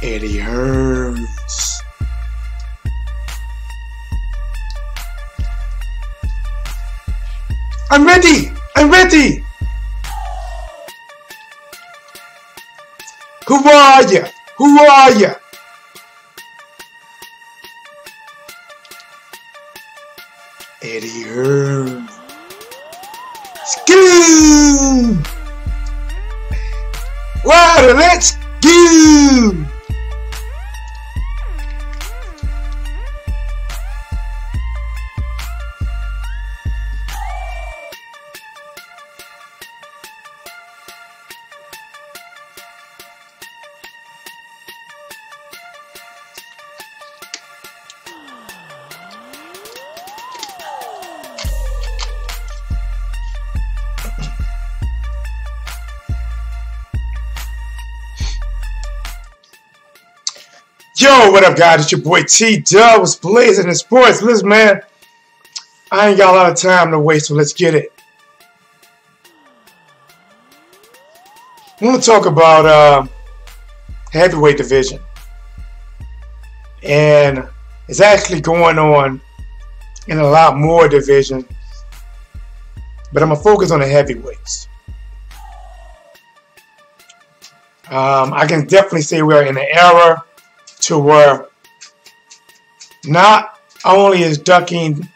Eddie Hearns. I'm ready! I'm ready! Who are ya? Who are ya? Eddie Hearns. Skoo! Wow, let's go! Yo, what up, guys? It's your boy T-Dub. What's blazing in sports? Listen, man, I ain't got a lot of time to waste, so let's get it. I want to talk about heavyweight division, and it's actually going on in a lot more division, but I'm gonna focus on the heavyweights. I can definitely say we're in an era to where not only is ducking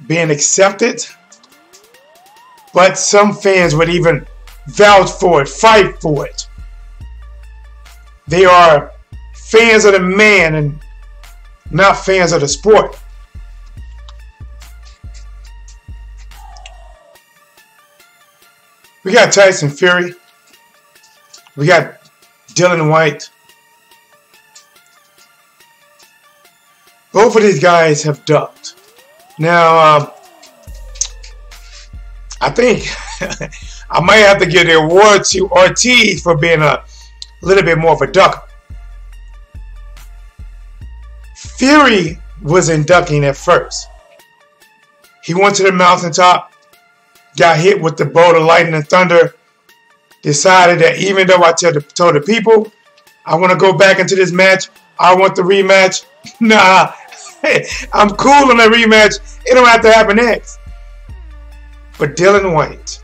being accepted, but some fans would even vouch for it, fight for it. They are fans of the man and not fans of the sport. We got Tyson Fury. We got Dillian Whyte. Both of these guys have ducked. Now, I think I might have to give the award to Ortiz for being a little bit more of a ducker. Fury wasn't ducking at first. He went to the mountaintop, got hit with the bolt of lightning and thunder, decided that even though I told the people I want to go back into this match, I want the rematch. Nah, I'm cool on the rematch. It don't have to happen next. But Dillian Whyte,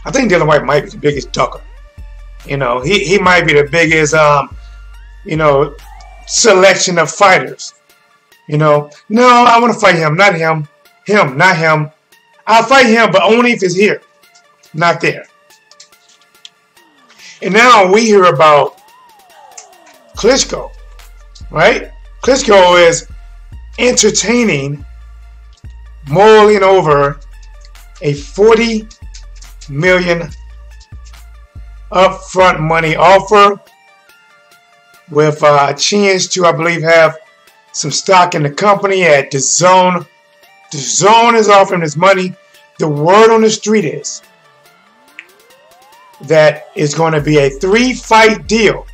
I think Dillian Whyte might be the biggest ducker. You know, he might be the biggest, you know, selection of fighters. You know, no, I want to fight him, not him. Him, not him. I'll fight him, but only if it's here, not there. And now we hear about Klitschko, right? Klitschko is entertaining, mulling over a $40 million upfront money offer with a chance to, I believe, have some stock in the company at DAZN. DAZN is offering this money. The word on the street is that it's going to be a 3-fight deal.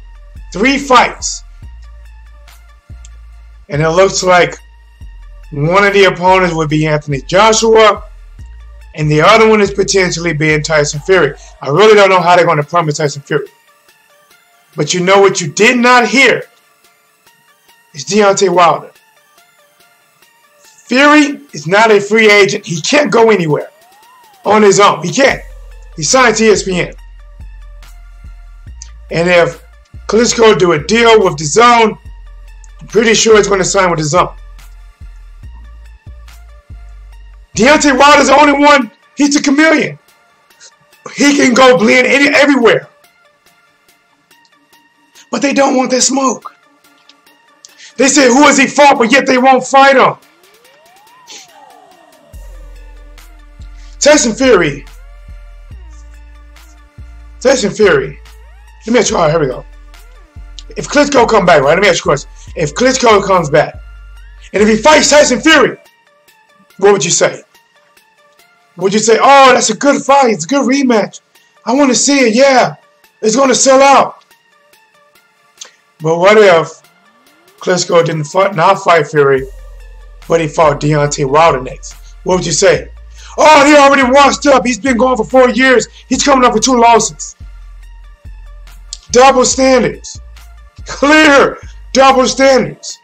3 fights. And it looks like one of the opponents would be Anthony Joshua, and the other one is potentially being Tyson Fury. I really don't know how they're going to promise Tyson Fury. But you know what you did not hear is Deontay Wilder. Fury is not a free agent. He can't go anywhere on his own. He can't. He signed to ESPN. And if Klitschko do a deal with DAZN, I'm pretty sure he's going to sign with DAZN. Deontay Wilder's the only one. He's a chameleon. He can go blend everywhere. But they don't want that smoke. They say, who has he fought, but yet they won't fight him. Tyson Fury. Let me ask you, all right, here we go. If Klitschko come back, right, let me ask you a question. If Klitschko comes back, and if he fights Tyson Fury, what would you say? Would you say, oh, that's a good fight, it's a good rematch, I want to see it, yeah, it's going to sell out. But what if Klitschko didn't not fight Fury, but he fought Deontay Wilder next? What would you say? Oh, he already washed up, he's been going for 4 years, he's coming up with 2 losses. Double standards. Clear double standards.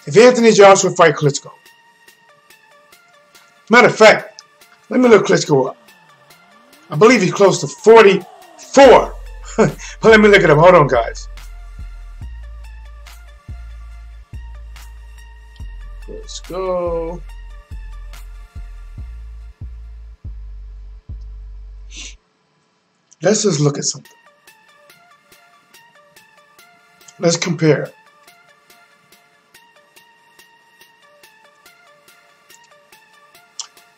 If Anthony Joshua fight Klitschko. Matter of fact, let me look Klitschko up. I believe he's close to 44. But let me look it up. Hold on, guys. Let's go. Let's just look at something. Let's compare.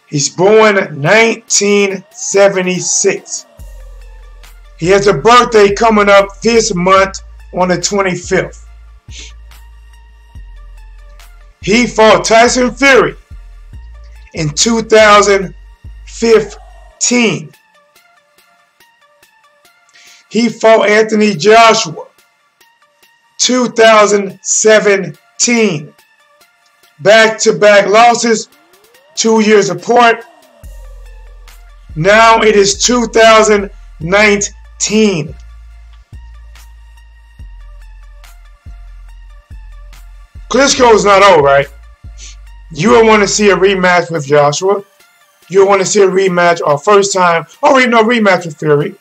He's born 1976. He has a birthday coming up this month on the 25th. He fought Tyson Fury in 2015. He fought Anthony Joshua 2017. Back-to-back losses, 2 years apart. Now it is 2019. Klitschko is not old, right? You will want to see a rematch with Joshua. You'll want to see a rematch or first time, or no rematch with Fury.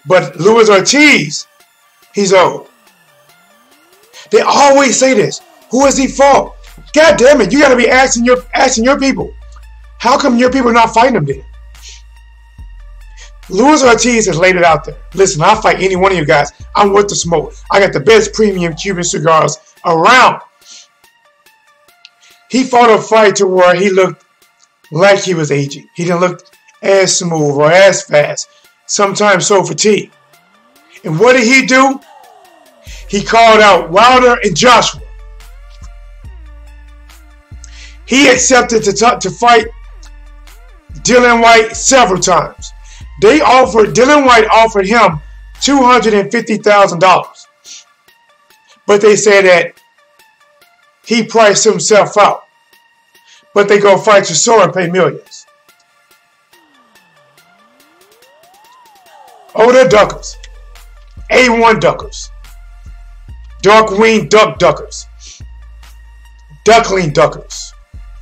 But Luis Ortiz, he's old. They always say this. Who has he fought? God damn it, you gotta be asking your people. How come your people are not fighting him then? Luis Ortiz has laid it out there. Listen, I'll fight any one of you guys. I'm worth the smoke. I got the best premium Cuban cigars around. He fought a fight to where he looked like he was aging. He didn't look as smooth or as fast. Sometimes so fatigued. And what did he do? He called out Wilder and Joshua. He accepted to fight Dillian Whyte several times. Dillian Whyte offered him $250,000. But they said that he priced himself out. But they go fight Chisora and pay millions. Oh, they're duckers. A1 duckers. Dark wing duck duckers. Duckling duckers.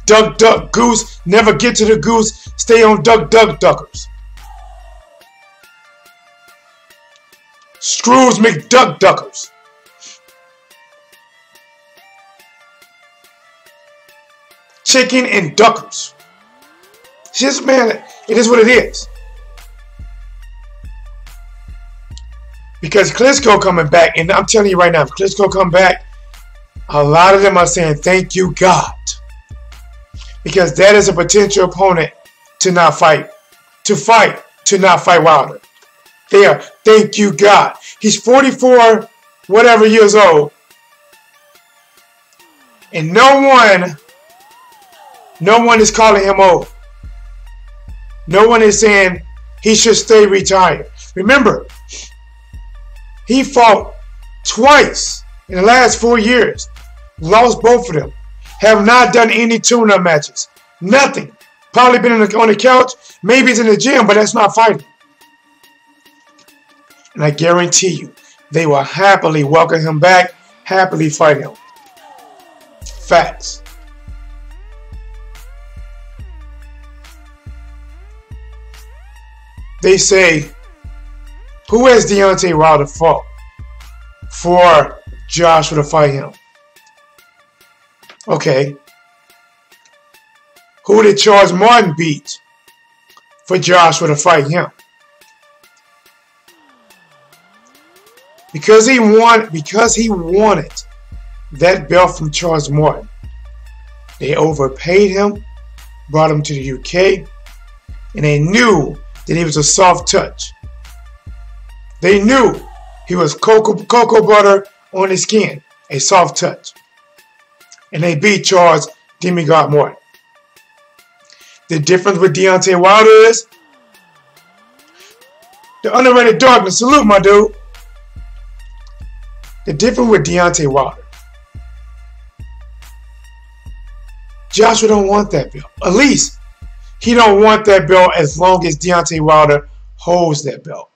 Duck, duck, goose. Never get to the goose. Stay on duck, duck, duckers. Screws McDuck duckers. Chicken and duckers. Just, man, it is what it is. Because Klitschko coming back, and I'm telling you right now, if Klitschko come back, a lot of them are saying, thank you, God. Because that is a potential opponent to not fight. To not fight Wilder. They are, thank you, God. He's 44, whatever years old. And no one is calling him old. No one is saying he should stay retired. Remember, he fought twice in the last 4 years. Lost both of them. Have not done any tune-up matches. Nothing. Probably been on the couch. Maybe he's in the gym, but that's not fighting. And I guarantee you, they will happily welcome him back, happily fight him. Facts. They say, who has Deontay Wilder fought for Joshua to fight him? Okay. Who did Charles Martin beat for Joshua to fight him? Because he wanted that belt from Charles Martin. They overpaid him, brought him to the UK, and they knew that he was a soft touch. They knew he was cocoa butter on his skin, a soft touch. And they beat Charles Demigod Martin. The difference with Deontay Wilder is the underrated darkness. Salute, my dude. The difference with Deontay Wilder, Joshua don't want that belt. At least He don't want that belt as long as Deontay Wilder holds that belt.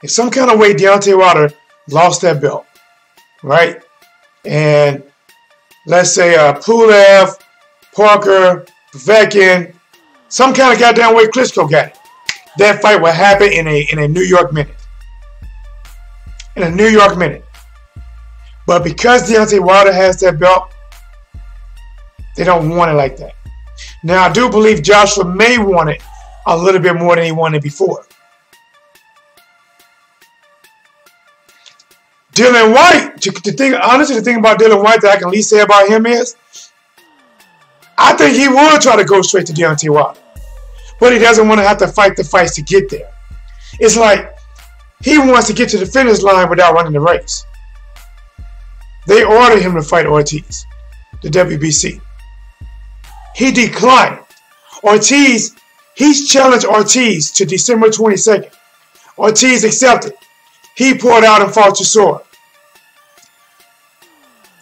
If some kind of way Deontay Wilder lost that belt, right? And let's say Pulev, Parker, Povetkin, some kind of goddamn way Klitschko got it. That fight will happen in a New York minute. In a New York minute. But because Deontay Wilder has that belt, they don't want it like that. Now, I do believe Joshua may want it a little bit more than he wanted before. Dillian Whyte, honestly, the thing about Dillian Whyte that I can at least say about him is, I think he would try to go straight to Deontay Wilder. But he doesn't want to have to fight the fights to get there. It's like he wants to get to the finish line without running the race. They ordered him to fight Ortiz, the WBC. He declined. He's challenged Ortiz to December 22nd. Ortiz accepted. He pulled out and fought Chisora.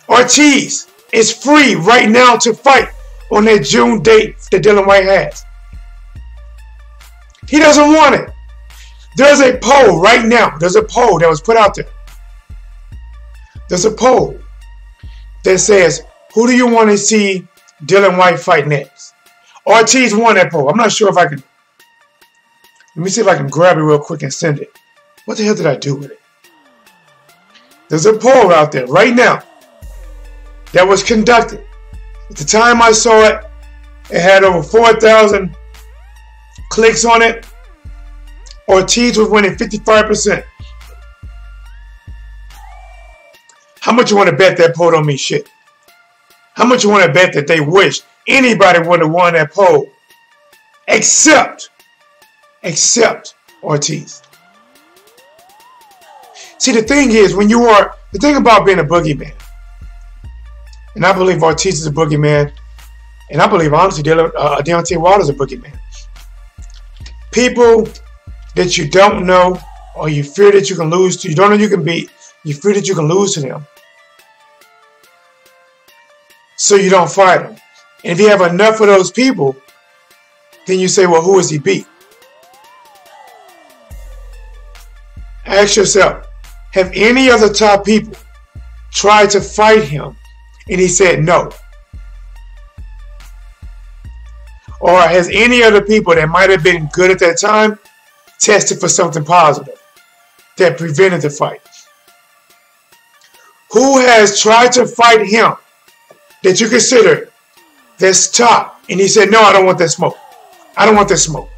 Ortiz is free right now to fight on that June date that Dillian Whyte has. He doesn't want it. There's a poll right now. There's a poll that was put out there. There's a poll that says, who do you want to see Dillian Whyte fight next? Ortiz won that poll. I'm not sure if I can. Let me see if I can grab it real quick and send it. What the hell did I do with it? There's a poll out there right now that was conducted. At the time I saw it, it had over 4,000 clicks on it. Ortiz was winning 55%. How much you want to bet that poll don't mean shit? How much you want to bet that they wish anybody would have won that poll except Ortiz? See, the thing is, the thing about being a boogeyman, and I believe Ortiz is a boogeyman, and I believe, honestly, Deontay Wilder is a boogeyman. People that you don't know, or you fear that you can lose to, you don't know you can beat, you fear that you can lose to them, so you don't fight them. And if you have enough of those people, then you say, well, who is he beat? Ask yourself, have any of the top people tried to fight him and he said no? Or has any of the people that might have been good at that time tested for something positive that prevented the fight? Who has tried to fight him that you consider that's top and he said, no, I don't want that smoke. I don't want that smoke.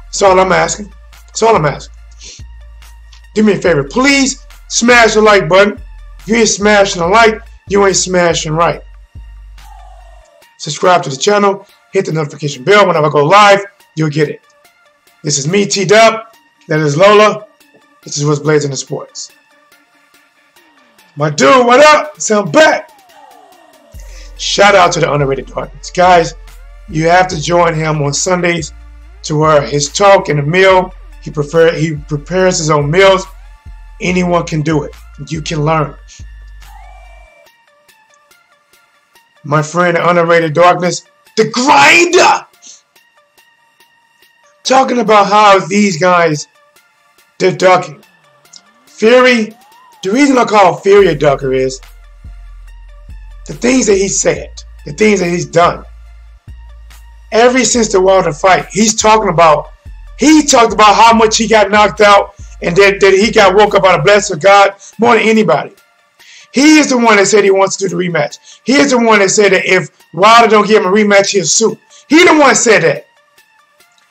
That's all I'm asking. That's all I'm asking. Do me a favor. Please smash the like button. If you ain't smashing the like, you ain't smashing right. Subscribe to the channel. Hit the notification bell. Whenever I go live, you'll get it. This is me, T-Dub. That is Lola. This is what's blazing in sports. My dude, what up? So I'm back. Shout out to the underrated darkness. Guys, you have to join him on Sundays to where his talk and the meal, he prepares his own meals. Anyone can do it. You can learn. My friend, the underrated darkness, the grinder. Talking about how these guys, they're ducking. Fury, the reason I call Fury a ducker is the things that he said, the things that he's done. Ever since the Wilder fight, he talked about how much he got knocked out and that he got woke up by the blessing of God more than anybody. He is the one that said he wants to do the rematch. He is the one that said that if Wilder don't give him a rematch, he'll sue. He the one that said that.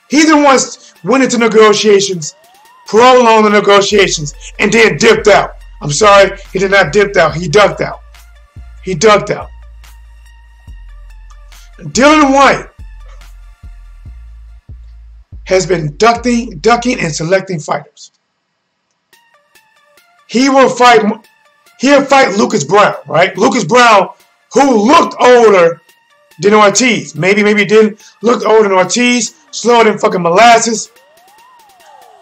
He's the one went into negotiations, prolonged the negotiations, and then dipped out. I'm sorry, he did not dip out. He ducked out. He ducked out. Dillian Whyte has been ducking and selecting fighters. He'll fight Lucas Brown, right? Lucas Brown, who looked older than Ortiz. Maybe didn't look older than Ortiz, slower than fucking molasses.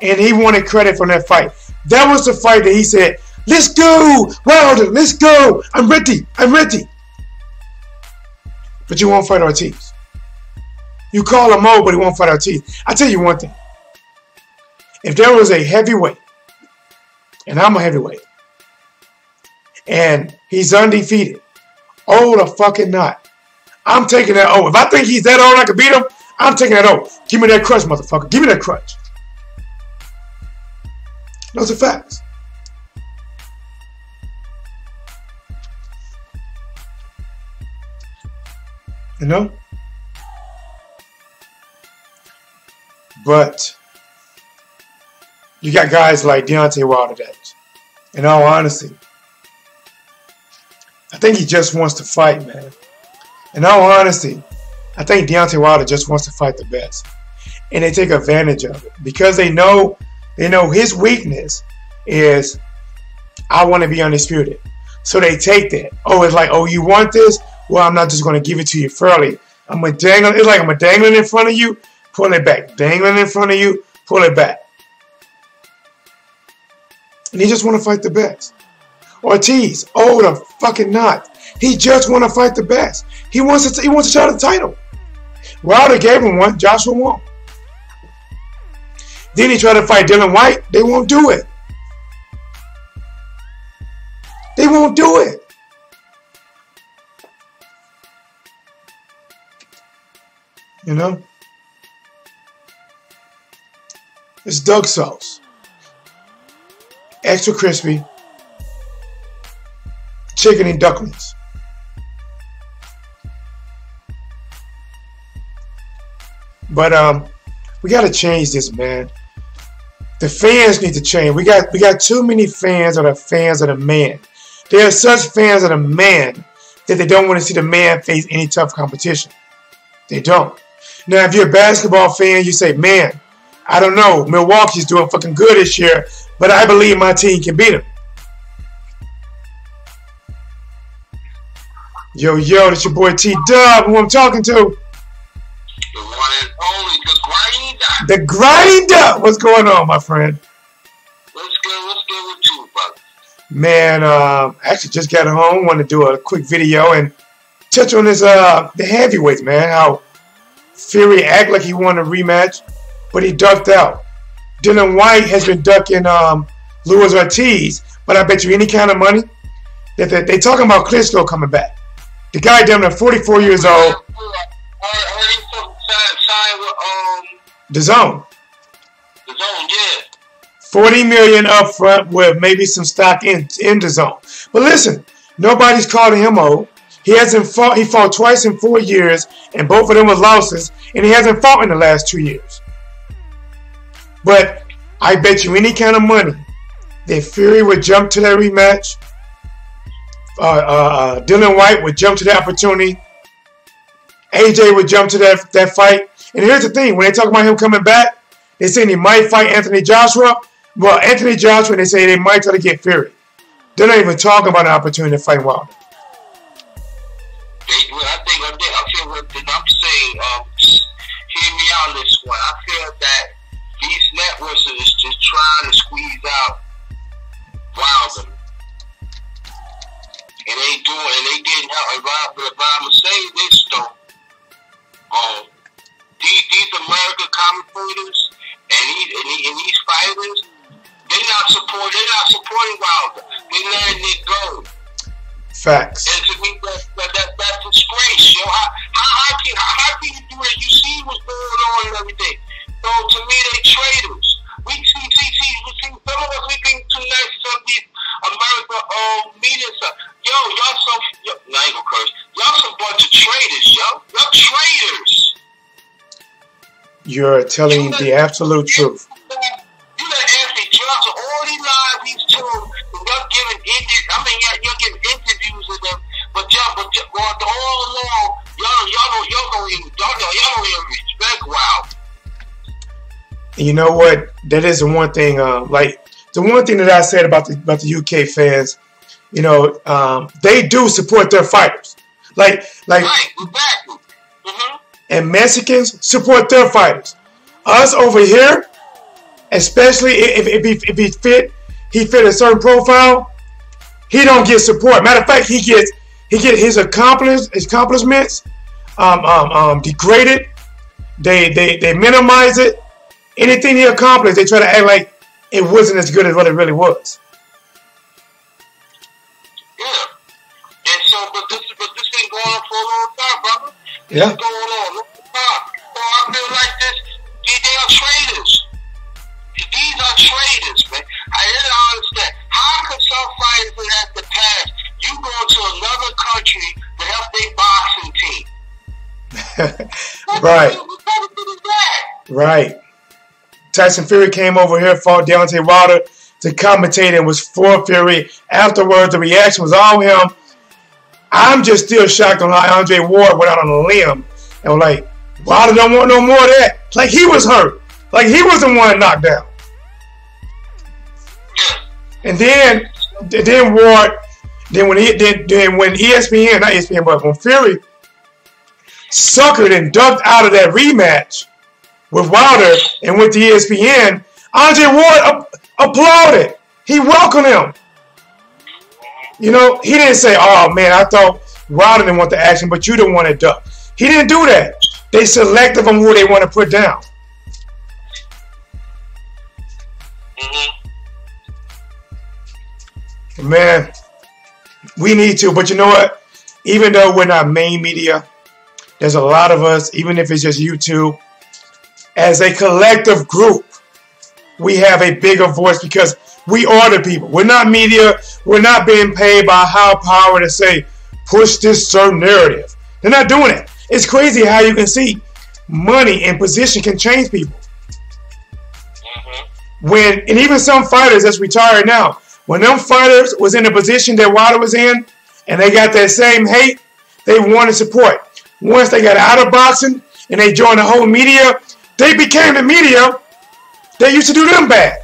And he wanted credit for that fight. That was the fight that he said, let's go, Wilder, let's go. I'm ready. but you won't fight Ortiz. You call him Mo, but he won't fight Ortiz. I tell you one thing. If there was a heavyweight, and I'm a heavyweight, and he's undefeated, oh the fucking not. I'm taking that O. If I think he's that old and I can beat him, I'm taking that O. Give me that crutch, motherfucker. Give me that crutch. Those are facts. You know? But you got guys like Deontay Wilder that, in all honesty, I think he just wants to fight, man. In all honesty, I think Deontay Wilder just wants to fight the best. And they take advantage of it. Because they know his weakness is, I want to be undisputed. So they take that. Oh, it's like, oh, you want this? Well, I'm not just going to give it to you fairly. I'm going to dangle. It's like I'm dangling in front of you, pull it back. Dangling in front of you, pull it back. And he just want to fight the best. Ortiz, oh, the fucking not. He just want to fight the best. He wants a shot at the title. Wilder gave him one. Joshua won't. Then he tried to fight Dillian Whyte. They won't do it. They won't do it. You know? It's Doug sauce. Extra crispy. Chicken and ducklings. But we got to change this, man. The fans need to change. We got too many fans that are fans of the man. There are such fans of the man that they don't want to see the man face any tough competition. They don't. Now, if you're a basketball fan, you say, man, I don't know. Milwaukee's doing fucking good this year, but I believe my team can beat them. Yo, that's your boy T-Dub, who I'm talking to. The one and only, the Grinder. The Grinder. What's going on, my friend? What's good with you, brother? Man, actually just got home. Want to do a quick video and touch on this the heavyweights, man. How Fury act like he won a rematch, but he ducked out. Dillian Whyte has been ducking Luis Ortiz, but I bet you any kind of money that they talking about Klitschko coming back. The guy down there, 44 years old. DAZN. DAZN, yeah. 40 million up front with maybe some stock in DAZN. But listen, nobody's calling him old. He hasn't fought. He fought twice in 4 years, and both of them was losses. And he hasn't fought in the last 2 years. But I bet you any kind of money that Fury would jump to that rematch. Dillian Whyte would jump to the opportunity. AJ would jump to that fight. And here's the thing: when they talk about him coming back, they say he might fight Anthony Joshua. Well, Anthony Joshua, they say they might try to get Fury. They're not even talking about an opportunity to fight Wilder. I'm saying, hear me out on this one. I feel that these networks are just trying to squeeze out Wilder. And they didn't help. But I'm going to say this, though. These American commentators and these fighters, they're not supporting Wilder. They're letting it go. Facts. And to me, that's disgrace, yo. How can you do that? You see what's going on and everything. So to me, they traitors. We see some of us, we think too nice to some of these American media stuff. Yo, not even curse. Y'all some bunch of traitors, yo. Y'all traitors. You're telling the absolute truth. You let Anthony Johnson, all these lies he's told, you're giving interviews with them, but all along, y'all don't even respect Wilder. You know what? That is the one thing. Like the one thing that I said about the UK fans, you know, they do support their fighters. Like, right, exactly. Mm-hmm. And Mexicans support their fighters. Us over here, especially if he fit a certain profile, he don't get support. Matter of fact, he get his accomplishments degraded. They minimize it. Anything he accomplished, they try to act like it wasn't as good as what it really was. Yeah. And so, but this been going on for a long time, brother. Yeah. This is going on. Look at the time. So I feel like this. They are traitors. These are traitors, man. I didn't understand. How could some fighters that have the past, you go to another country to help their boxing team? Right. Right. Tyson Fury came over here, fought Deontay Wilder to commentate and was for Fury. Afterwards, the reaction was all him. I'm just still shocked on how Andre Ward went out on a limb and was like, Wilder don't want no more of that. Like he was hurt. Like he was the one knocked down. And then Ward, when ESPN, not ESPN, but when Fury suckered and ducked out of that rematch with Wilder and went to ESPN, Andre Ward applauded. He welcomed him. You know, he didn't say, oh man, I thought Wilder didn't want the action, but you didn't want to duck. He didn't do that. They selective on who they want to put down. Man, we need to, but you know what? Even though we're not main media, there's a lot of us, even if it's just YouTube, as a collective group, we have a bigger voice because we are the people. We're not media. We're not being paid by high power to say, push this certain narrative. They're not doing it. It's crazy how you can see money and position can change people. And even some fighters that's retired now, when them fighters was in the position that Wilder was in, and they got that same hate, they wanted support. Once they got out of boxing and they joined the whole media, they became the media. They used to do them bad.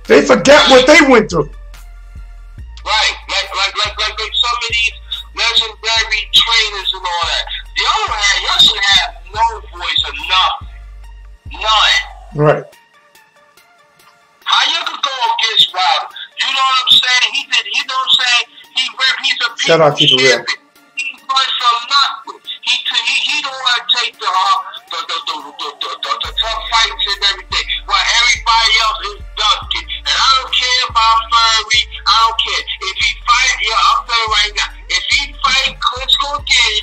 They forgot what they went through. Right, like some of these legendary trainers and all that. Y'all should have no voice or nothing. None. Right. How you could go against Wilder? You know what I'm saying? He did. You know what I'm saying? He's a Shout out, keep it real. He went from nothing. He don't want to take the tough fights and everything. While everybody else is ducking. And I don't care about Fury. I don't care. If he fight, I'm telling you right now. If he fight Klitschko again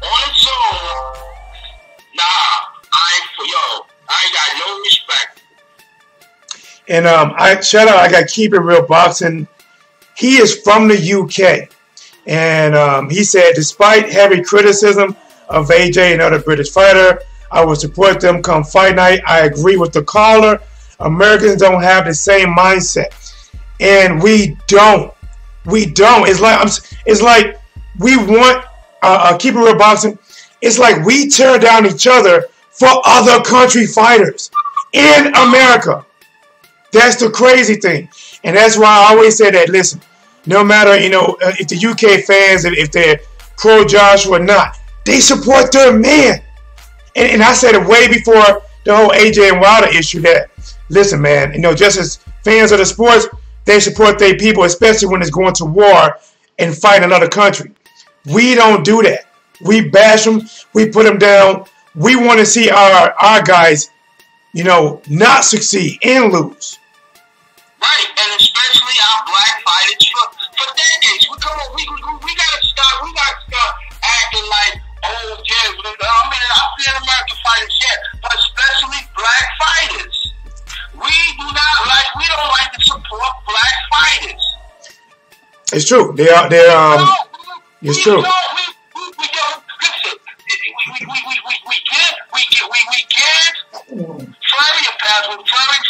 on its own, I ain't got no respect. And I got Keep It Real Boxing. He is from the UK. And he said, despite heavy criticism of AJ and other British fighter, I will support them come fight night. I agree with the caller. Americans don't have the same mindset. And we don't. We don't. It's like we want Keep It Real Boxing. It's like we tear down each other for other country fighters in America. That's the crazy thing. And that's why I always say that, listen, no matter, if the UK fans, if they're pro-Josh or not, they support their man. And I said it way before the whole AJ and Wilder issue that, listen, man, just as fans of the sports, they support their people, especially when it's going to war and fight another country. We don't do that. We bash them. We put them down. We want to see our guys, not succeed and lose. Right, and especially our black fighters for decades. We gotta start acting like old kids. I've seen American fighters yet, but especially black fighters. We don't like to support black fighters. It's true. It's true. We don't listen. We can't. Fury pass with Fury and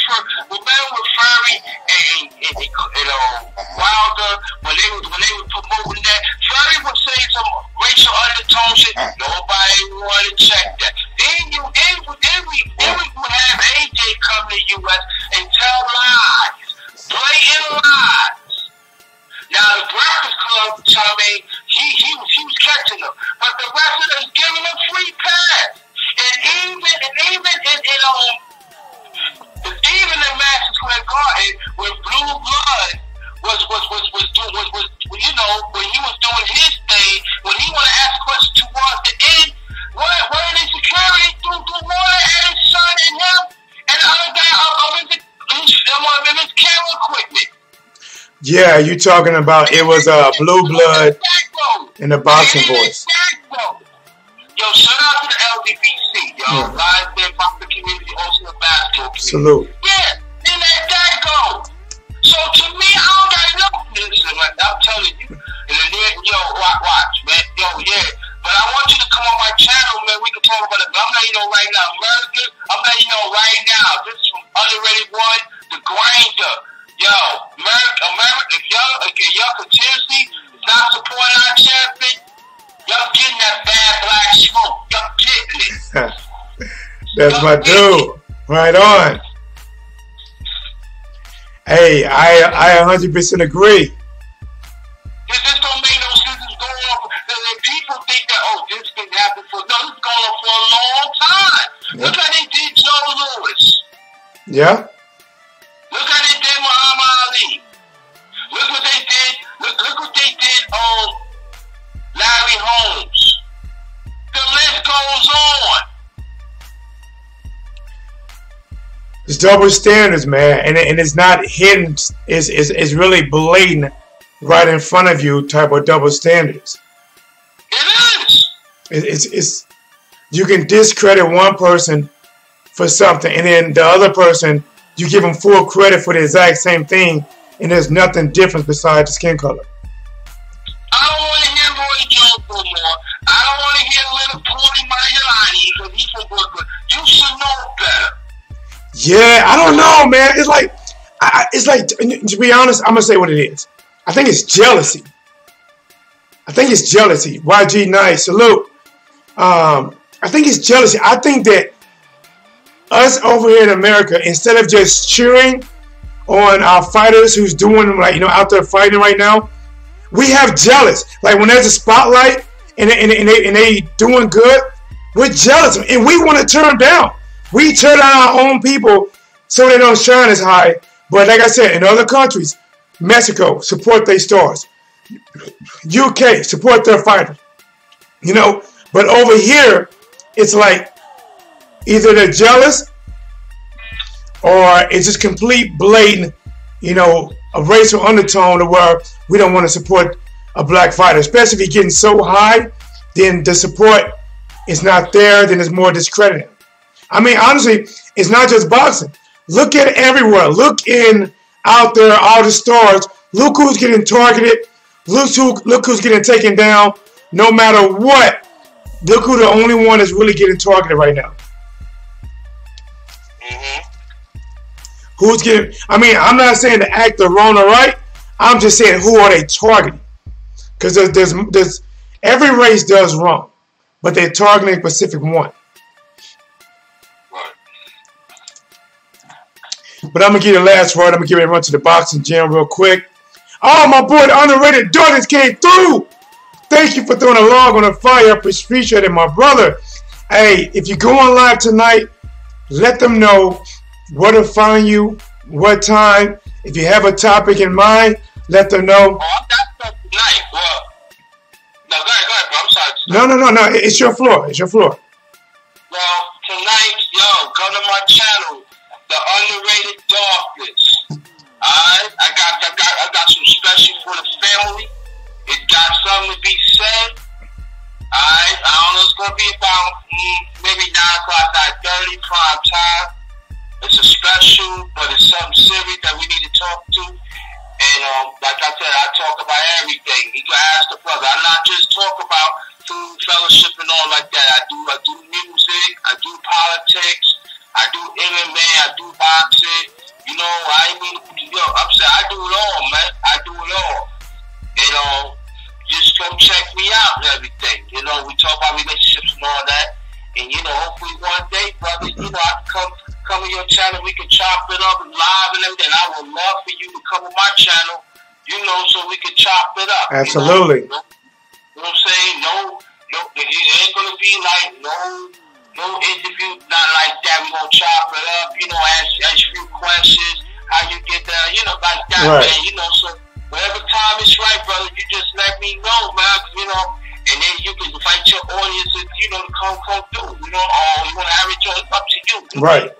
Wilder when they were promoting that. Fury would say some racial undertones. Nobody wanted to check that. Then we would have AJ come to the U.S. and tell lies, blatant lies. Now the Breakfast Club, he was catching them, but the rest of them was giving them free pass. And even in Madison Square Garden, when Blue Blood was doing, when he was doing his thing, when he wanted to ask a question towards the end, Yeah, you talking about it was Blue Blood and the Boxing Boys. Yo, shout out to the LDBC, yo. Yeah. Live there, boxing community, also the basketball community. Salute. Yeah, then let that go. So to me, I don't got nothing. Listen, like, I'm telling you. And then, yo, watch, man. Yo, yeah. But I want you to come on my channel, man. We can talk about it. But I'm letting you know right now, America. I'm letting you know right now. This is from Underrated One, the Grinder. Yo, America, if y'all continuously not supporting our champion, y'all getting that bad black smoke. Y'all getting it. That's my dude. Right on. Hey, I 100% agree. This don't make no sense. It's going on. And people think that, oh, this can happen for, no, it's going on for a long time. Yeah. Look how they did Joe Louis. Yeah. Look how they did Muhammad Ali. Look what they did. Look what they did on Larry Holmes. The list goes on. It's double standards, man, and it's not hidden. It's really blatant, right in front of you. Type of double standards. It is. It's you can discredit one person for something, and then the other person you give them full credit for the exact same thing, and there's nothing different besides the skin color. I don't want to hear Roy Jones no more. I don't want to hear Leonard Porty Magliani because he's from Brooklyn. You should know better. Yeah, I don't know, man. It's like to be honest, I'm gonna say what it is. I think it's jealousy. YG Nice, salute. I think it's jealousy. I think that us over here in America, instead of just cheering on our fighters who's doing, like, out there fighting right now, we have jealous. Like when there's a spotlight and they doing good, we're jealous and we want to turn them down. We turn down our own people so they don't shine as high. But like I said, in other countries, Mexico, support their stars. UK, support their fighters. But over here, it's like either they're jealous or it's just complete blatant, a racial undertone to where we don't want to support a black fighter. Especially if you're getting so high, then the support is not there, then it's more discrediting. I mean, honestly, it's not just boxing. Look at it everywhere. Look out there, all the stars. Look who's getting targeted. Look who's getting taken down. No matter what, look who the only one is really getting targeted right now. Who's getting? I mean, I'm not saying the actor wrong or right. I'm just saying who are they targeting? Because there's every race does wrong, but they're targeting a specific one. But I'm going to give you the last word. I'm going to give you a run to the boxing gym real quick. Oh, my boy, the Underrated Douglas came through. Thank you for throwing a log on the fire. I appreciate it, my brother. Hey, if you go on live tonight, let them know where to find you, what time. If you have a topic in mind, let them know. Oh, that's tonight. Well, no, go ahead, bro. I'm sorry. No. It's your floor. Well, tonight, yo, go to my channel. The Underrated Darkness. Alright, I got some special for the family. It got something to be said. Alright, I don't know, it's gonna be about maybe 9 o'clock, 9:30 prime time. It's a special, but it's something serious that we need to talk to. And like I said, I talk about everything. You can ask the brother. I not just talk about food, fellowship, and all like that. I do music. I do politics. I do MMA, I do boxing, I'm saying I do it all, man. I do it all. Just come check me out and everything. We talk about relationships and all that. And, hopefully one day, brother, I can come on your channel, we can chop it up live and everything. I would love for you to come on my channel, so we can chop it up. Absolutely. You know what I'm saying? No, it ain't going to be like no interview, not like that. We're going to chop it up, ask you a few questions, how you get there, like that, right. Man, so whatever time is right, brother, you just let me know, man, and then you can invite your audience, to come through, or you want to have it, it's up to you. Right.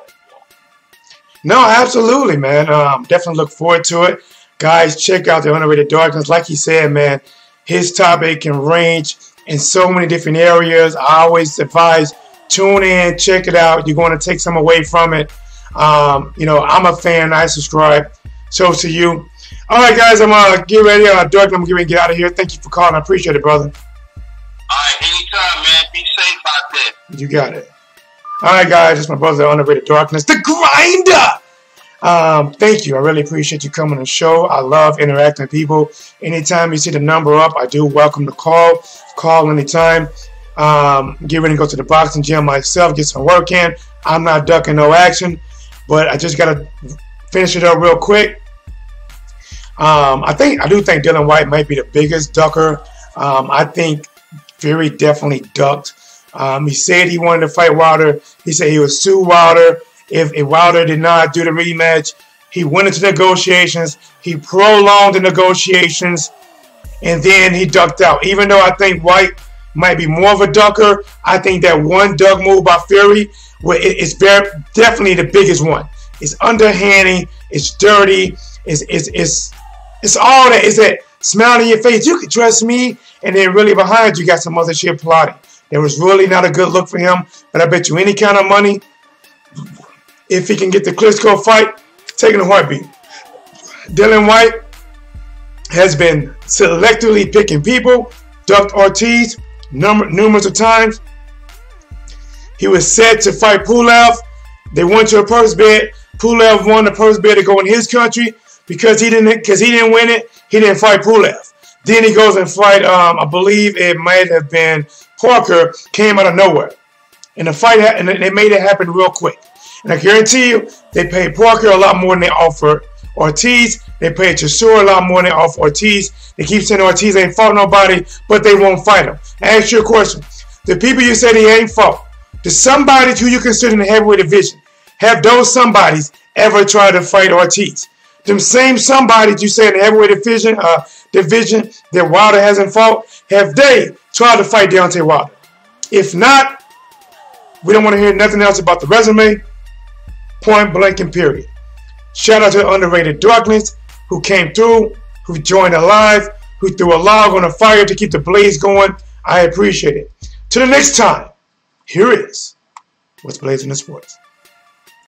No, absolutely, man. Definitely look forward to it. Guys, check out the Underrated Darkness. Like he said, man, his topic can range in so many different areas. I always advise, tune in, check it out. You're going to take some away from it. You know, I'm a fan. I subscribe. So to you. All right, guys, I'm get ready. Dark, I'm getting ready to get out of here. Thank you for calling. I appreciate it, brother. All right, anytime, man. Be safe out there. You got it. All right, guys, it's my brother, Underrated Darkness, the Grinder. Thank you. I really appreciate you coming on the show. I love interacting with people. Anytime you see the number up, I do welcome the call. Call anytime. Get ready to go to the boxing gym myself, get some work in. I'm not ducking no action, but I just got to finish it up real quick. I do think Dillian Whyte might be the biggest ducker. I think Fury definitely ducked. He said he wanted to fight Wilder. He said he would sue Wilder if Wilder did not do the rematch. He went into negotiations. He prolonged the negotiations, and then he ducked out. Even though I think Whyte might be more of a ducker, I think that one duck move by Fury is definitely the biggest one. It's underhanding. It's dirty. It's all that. It's that smile in your face. You can trust me. And then really behind you got some other shit plotting. It was really not a good look for him. But I bet you any kind of money, if he can get the Klitschko fight, taking a heartbeat. Dillian Whyte has been selectively picking people. Ducked Ortiz numerous of times. He was set to fight Pulev. They went to a purse bid. Pulev won the purse bid to go in his country because he didn't win it. He didn't fight Pulev. Then he goes and fight, I believe it might have been Parker, came out of nowhere. And the fight, and they made it happen real quick. And I guarantee you, they paid Parker a lot more than they offered Ortiz. They paid Chisora a lot more than they offered Ortiz. They keep saying Ortiz ain't fought nobody, but they won't fight him. I ask you a question. The people you said he ain't fought, the somebody who you consider in the heavyweight division, have those somebodies ever tried to fight Ortiz? Them same somebodies you say in the heavyweight division that Wilder hasn't fought, have they tried to fight Deontay Wilder? If not, we don't want to hear nothing else about the resume. Point blank and period. Shout out to the Underrated Darkness who came through, who joined the live, who threw a log on the fire to keep the blaze going. I appreciate it. Till the next time, here is what's blazing the sports.